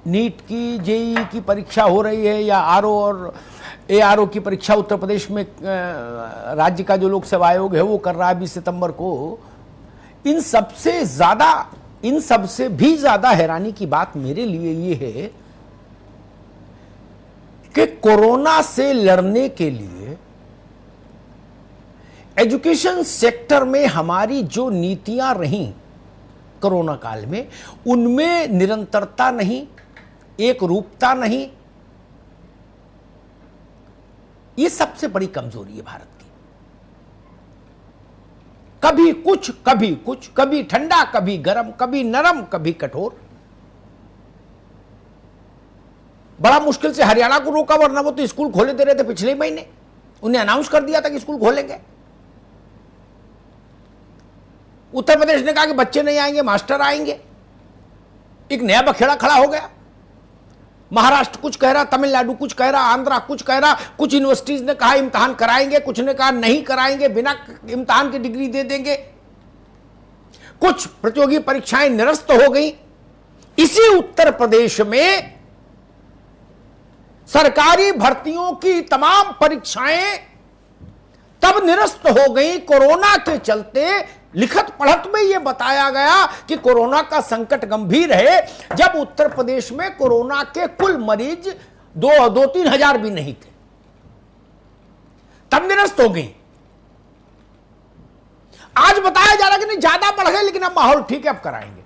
NEET की, JEE की परीक्षा हो रही है, या आरओ और एआरओ की परीक्षा उत्तर प्रदेश में राज्य का जो लोक सेवा आयोग है वो कर रहा है 20 सितंबर को। इन सबसे भी ज्यादा हैरानी की बात मेरे लिए ये है कि कोरोना से लड़ने के लिए एजुकेशन सेक्टर में हमारी जो नीतियां रहीं कोरोना काल में, उनमें निरंतरता नहीं, एक रूपता नहीं। ये सबसे बड़ी कमजोरी है भारत की। कभी कुछ, कभी कुछ, कभी ठंडा, कभी गर्म, कभी नरम, कभी कठोर। बड़ा मुश्किल से हरियाणा को रोका, वरना वो तो स्कूल खोले दे रहे थे पिछले महीने। उन्हें अनाउंस कर दिया था कि स्कूल खोलेंगे। उत्तर प्रदेश ने कहा कि बच्चे नहीं आएंगे, मास्टर आएंगे। एक नया बखेड़ा खड़ा हो गया। महाराष्ट्र कुछ कह रहा, तमिलनाडु कुछ कह रहा, आंध्रा कुछ कह रहा। कुछ यूनिवर्सिटीज ने कहा इम्तिहान कराएंगे, कुछ ने कहा नहीं कराएंगे, बिना इम्तिहान की डिग्री दे देंगे। कुछ प्रतियोगी परीक्षाएं निरस्त हो गई। इसी उत्तर प्रदेश में सरकारी भर्तियों की तमाम परीक्षाएं तब निरस्त हो गई कोरोना के चलते। लिखत पढ़त में यह बताया गया कि कोरोना का संकट गंभीर है, जब उत्तर प्रदेश में कोरोना के कुल मरीज 2-3 हजार भी नहीं थे, तब निरस्त हो गई। आज बताया जा रहा है कि नहीं, ज्यादा बढ़ गए, लेकिन अब माहौल ठीक है, अब कराएंगे।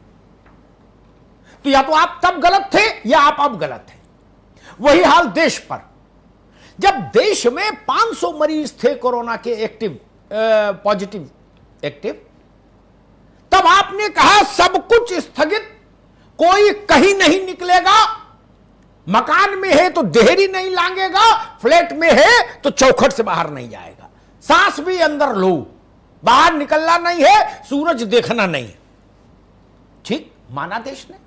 तो या तो आप तब गलत थे या आप अब गलत हैं। वही हाल देश पर। जब देश में 500 मरीज थे कोरोना के पॉजिटिव एक्टिव, तब आपने कहा सब कुछ स्थगित, कोई कहीं नहीं निकलेगा। मकान में है तो देहरी नहीं लांगेगा, फ्लैट में है तो चौखट से बाहर नहीं जाएगा। सांस भी अंदर लो, बाहर निकलना नहीं है, सूरज देखना नहीं है। ठीक माना देश ने।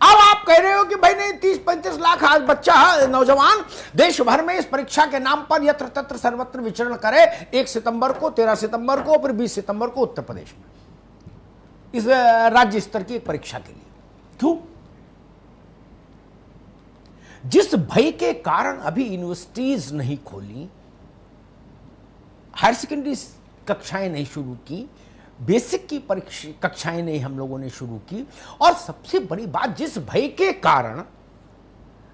अब आप कह रहे हो कि भाई नहीं, 30-35 लाख आज बच्चा नौजवान देश भर में इस परीक्षा के नाम पर यत्र तत्र सर्वत्र विचरण करे। 1 सितंबर को, 13 सितंबर को, फिर 20 सितंबर को उत्तर प्रदेश में इस राज्य स्तर की एक परीक्षा के लिए। क्यों? जिस भय के कारण अभी यूनिवर्सिटीज नहीं खोली, हायर सेकेंडरी कक्षाएं नहीं शुरू की, बेसिक की परीक्षा कक्षाएं नहीं हम लोगों ने शुरू की, और सबसे बड़ी बात, जिस भय के कारण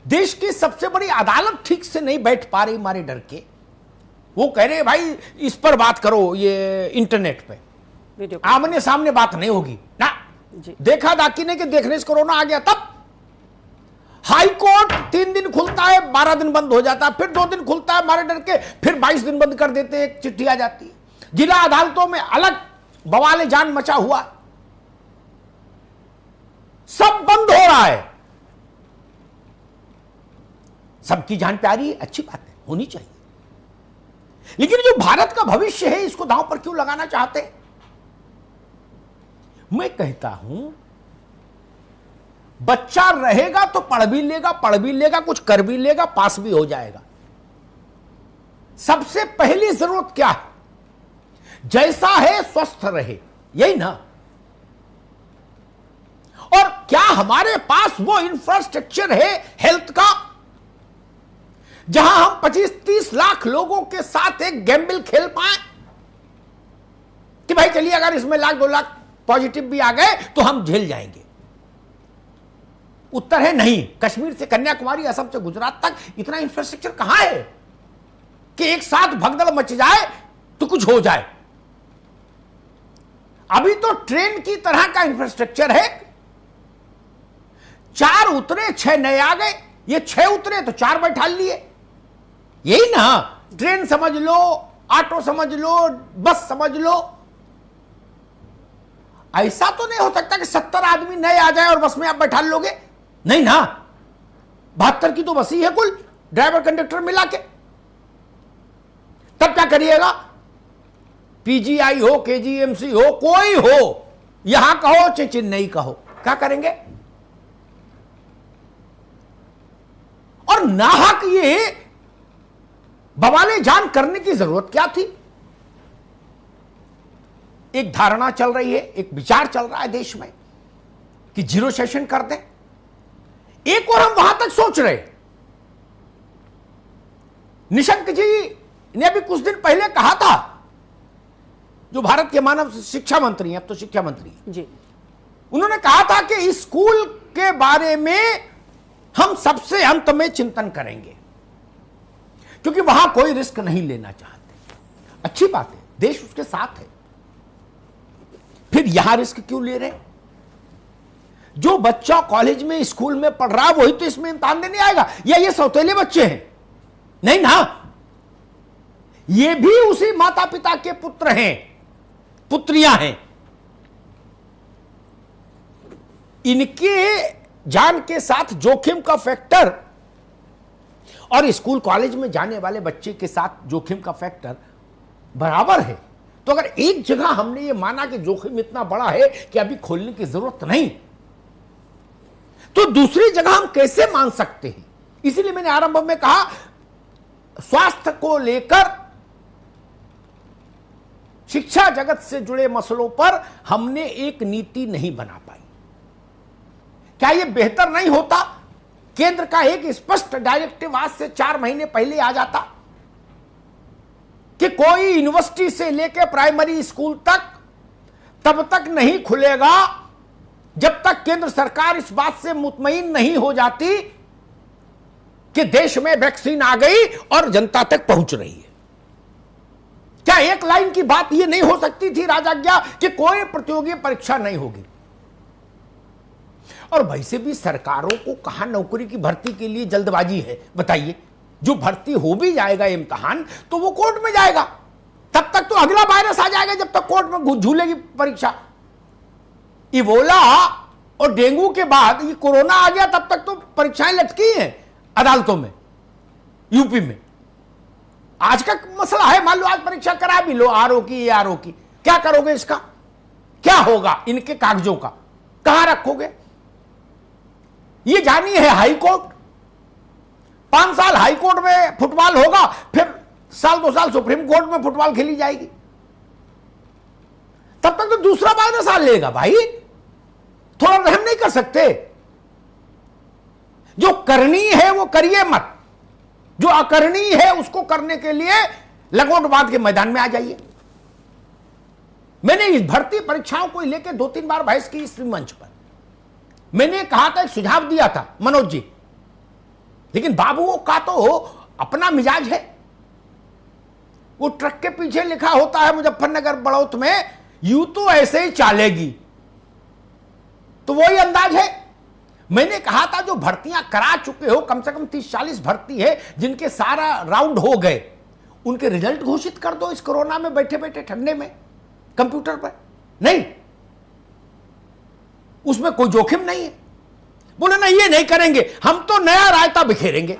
देश की सबसे बड़ी अदालत ठीक से नहीं बैठ पा रही हमारे डर के। वो कह रहे भाई इस पर बात करो, ये इंटरनेट पे आमने सामने बात नहीं होगी ना। देखा दाकी ने कि देखने से कोरोना आ गया। तब हाई कोर्ट 3 दिन खुलता है, 12 दिन बंद हो जाता है, फिर 2 दिन खुलता है हमारे डर के, फिर 22 दिन बंद कर देते हैं, एक चिट्ठी आ जाती है। जिला अदालतों में अलग बवाले जान मचा हुआ, सब बंद हो रहा है। सबकी जान प्यारी है, अच्छी बात है, होनी चाहिए, लेकिन जो भारत का भविष्य है इसको दांव पर क्यों लगाना चाहते? मैं कहता हूं बच्चा रहेगा तो पढ़ भी लेगा, कुछ कर भी लेगा, पास भी हो जाएगा। सबसे पहली जरूरत क्या है? जैसा है स्वस्थ रहे, यही ना। और क्या हमारे पास वो इंफ्रास्ट्रक्चर है हेल्थ का, जहां हम 25-30 लाख लोगों के साथ एक गैम्बल खेल पाए कि भाई चलिए अगर इसमें 1-2 लाख पॉजिटिव भी आ गए तो हम झेल जाएंगे? उत्तर है नहीं। कश्मीर से कन्याकुमारी, असम से गुजरात तक इतना इंफ्रास्ट्रक्चर कहां है कि एक साथ भगदड़ मच जाए तो कुछ हो जाए। अभी तो ट्रेन की तरह का इंफ्रास्ट्रक्चर है। 4 उतरे 6 नए आ गए, ये 6 उतरे तो 4 बैठा लिए। यही ना, ट्रेन समझ लो, ऑटो समझ लो, बस समझ लो। ऐसा तो नहीं हो सकता कि 70 आदमी नए आ जाए और बस में आप बैठा लोगे, नहीं ना। 72 की तो बस ही है कुल, ड्राइवर कंडक्टर मिला के। तब क्या करिएगा? पीजीआई हो, केजीएमसी हो, कोई हो, यहां कहो चाहे चेन्नई कहो, क्या करेंगे? और नाहक ये बवाले जान करने की जरूरत क्या थी? एक धारणा चल रही है, एक विचार चल रहा है देश में कि जीरो सेशन कर दें। एक और हम वहां तक सोच रहे। निशंक जी ने अभी कुछ दिन पहले कहा था, जो भारत के मानव शिक्षा मंत्री हैं, अब तो शिक्षा मंत्री जी, उन्होंने कहा था कि इस स्कूल के बारे में हम सबसे अंत में चिंतन करेंगे, क्योंकि वहां कोई रिस्क नहीं लेना चाहते। अच्छी बात है, देश उसके साथ है, फिर यहां रिस्क क्यों ले रहे? जो बच्चा कॉलेज में स्कूल में पढ़ रहा है वही तो इसमें इम्तिहान देने आएगा, या ये सौतेले बच्चे हैं? नहीं ना, ये भी उसी माता पिता के पुत्र हैं, पुत्रियां हैं। इनके जान के साथ जोखिम का फैक्टर और स्कूल कॉलेज में जाने वाले बच्चे के साथ जोखिम का फैक्टर बराबर है। तो अगर एक जगह हमने ये माना कि जोखिम इतना बड़ा है कि अभी खोलने की जरूरत नहीं, तो दूसरी जगह हम कैसे मान सकते हैं? इसीलिए मैंने आरंभ में कहा, स्वास्थ्य को लेकर शिक्षा जगत से जुड़े मसलों पर हमने एक नीति नहीं बना पाई। क्या यह बेहतर नहीं होता केंद्र का एक स्पष्ट डायरेक्टिव आज से 4 महीने पहले आ जाता कि कोई यूनिवर्सिटी से लेकर प्राइमरी स्कूल तक तब तक नहीं खुलेगा जब तक केंद्र सरकार इस बात से मुतमईन नहीं हो जाती कि देश में वैक्सीन आ गई और जनता तक पहुंच रही है। क्या एक लाइन की बात यह नहीं हो सकती थी राजाज्ञा कि कोई प्रतियोगी परीक्षा नहीं होगी? और वैसे भी सरकारों को कहां नौकरी की भर्ती के लिए जल्दबाजी है? बताइए, जो भर्ती हो भी जाएगा इम्तिहान तो वो कोर्ट में जाएगा, तब तक तो अगला वायरस आ जाएगा जब तक कोर्ट में झूलेगी परीक्षा। इबोला और डेंगू के बाद ये कोरोना आ गया, तब तक तो परीक्षाएं लटकी हैं अदालतों में, यूपी में। आज का मसला है, मान लो आज परीक्षा करा भी लो आरओ की, आरओ की, क्या करोगे? इसका क्या होगा? इनके कागजों का कहां रखोगे? ये जानी है हाई कोर्ट, 5 साल हाई कोर्ट में फुटबॉल होगा, फिर साल 2 साल सुप्रीम कोर्ट में फुटबॉल खेली जाएगी। तब तक तो दूसरा वायरस आ लेगा भाई, थोड़ा रहम नहीं कर सकते? जो करनी है वो करिए मत, जो अकरनी है उसको करने के लिए लंगोटबाज के मैदान में आ जाइए। मैंने इस भर्ती परीक्षाओं को लेकर 2-3 बार बहस की इस मंच पर। मैंने कहा था, एक सुझाव दिया था मनोज जी, लेकिन बाबुओं का तो अपना मिजाज है। वो ट्रक के पीछे लिखा होता है मुजफ्फरनगर बड़ौत में, यूं तो ऐसे ही चालेगी, तो वही अंदाज है। मैंने कहा था जो भर्तियां करा चुके हो, कम से कम 30-40 भर्ती है जिनके सारा राउंड हो गए, उनके रिजल्ट घोषित कर दो इस कोरोना में बैठे बैठे ठंडे में कंप्यूटर पर। नहीं, उसमें कोई जोखिम नहीं है। बोले ना ये नहीं करेंगे, हम तो नया रायता बिखेरेंगे।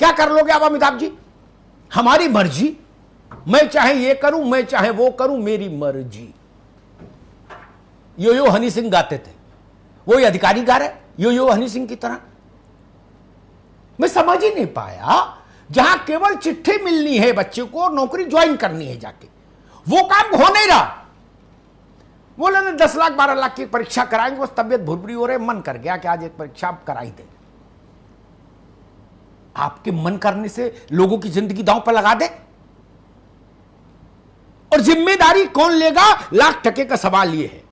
क्या कर लोगे आप अमिताभ जी? हमारी मर्जी, मैं चाहे ये करूं, मैं चाहे वो करूं, मेरी मर्जी। यो यो हनी सिंह गाते थे, वो ये अधिकारी गा रहे यो यो हनी सिंह की तरह। मैं समझ ही नहीं पाया, जहां केवल चिट्ठी मिलनी है बच्चे को, नौकरी ज्वाइन करनी है जाके, वो काम हो नहीं रहा। बोले ना 10 लाख 12 लाख की परीक्षा कराएंगे, बस तबियत भुरभुरी हो रही, मन कर गया कि आज एक परीक्षा आप कराई दे। आपके मन करने से लोगों की जिंदगी दांव पर लगा दे? और जिम्मेदारी कौन लेगा? लाख टके का सवाल यह है।